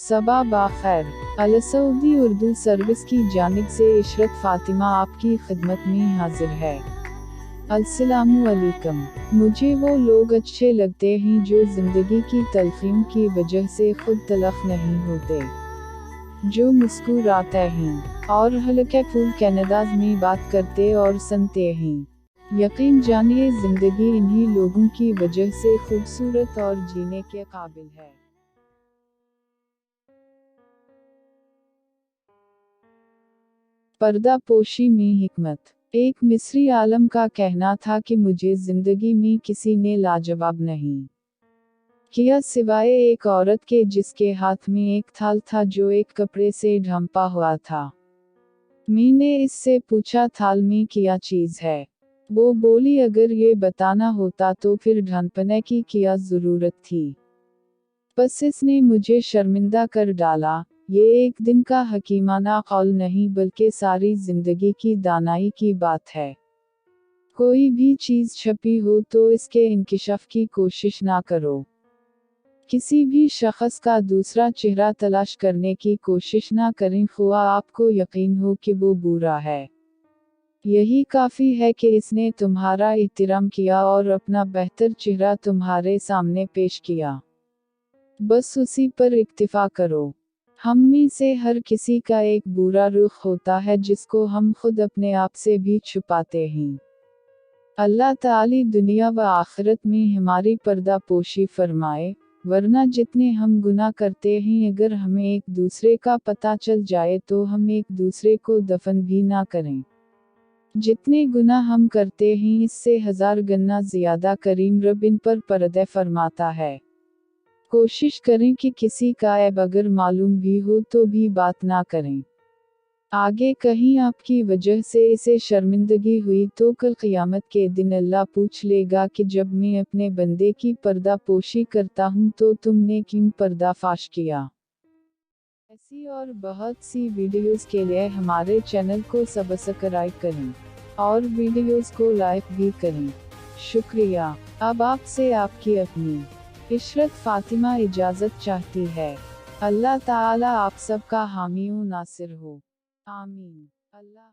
सबा बाखैर। अल-सऊदी Urdu service की जानिब से इशरत फातिमा आपकी खिदमत में हाजिर है। अस्सलामु अलैकुम। मुझे वो लोग अच्छे लगते हैं जो ज़िंदगी की तलखियों की वजह से खुद तलख नहीं होते, जो मुस्कुराते हैं और हल्के फूल के अंदाज़ में बात करते और सुनते हैं। यकीन जानिए ज़िंदगी इन्हीं लोगों की वजह से खूबसूरत और जीने के काबिल है। पर्दा पोशी में हिकमत। एक मिस्री आलम का कहना था कि मुझे जिंदगी में किसी ने लाजवाब नहीं किया सिवाय एक औरत के जिसके हाथ में एक थाल था जो एक कपड़े से ढंपा हुआ था। मैंने इससे पूछा थाल में क्या चीज है? वो बोली अगर ये बताना होता तो फिर ढंपने की क्या जरूरत थी। बस इसने मुझे शर्मिंदा कर डाला। ये एक दिन का हकीमाना कौल नहीं बल्कि सारी जिंदगी की दानाई की बात है। कोई भी चीज छपी हो तो इसके इंकिशाफ की कोशिश ना करो। किसी भी शख्स का दूसरा चेहरा तलाश करने की कोशिश ना करें ख्वाह आपको यकीन हो कि वो बुरा है। यही काफी है कि इसने तुम्हारा एहतराम किया और अपना बेहतर चेहरा तुम्हारे सामने पेश किया। बस उसी पर इक्तिफा करो। हम में से हर किसी का एक बुरा रुख होता है जिसको हम खुद अपने आप से भी छुपाते हैं। अल्लाह ताली दुनिया व आखिरत में हमारी पर्दा पोशी फरमाए, वरना जितने हम गुनाह करते हैं अगर हमें एक दूसरे का पता चल जाए तो हम एक दूसरे को दफन भी ना करें। जितने गुनाह हम करते हैं इससे 1000 गुना ज्यादा करीम रब इन पर पर्दा फरमाता है। कोशिश करें कि किसी का ऐब अगर मालूम भी हो तो भी बात ना करें। आगे कहीं आपकी वजह से इसे शर्मिंदगी हुई तो कल क़यामत के दिन अल्लाह पूछ लेगा कि जब मैं अपने बंदे की पर्दा पोशी करता हूँ तो तुमने क्यों पर्दाफाश किया। ऐसी और बहुत सी वीडियोस के लिए हमारे चैनल को सब्सक्राइब करें और वीडियोस को लाइक भी करें। शुक्रिया। अब आपसे आपकी अपनी इशरत फातिमा इजाज़त चाहती है। अल्लाह ताला आप सबका हामी व नासिर हो। आमीन। अल्लाह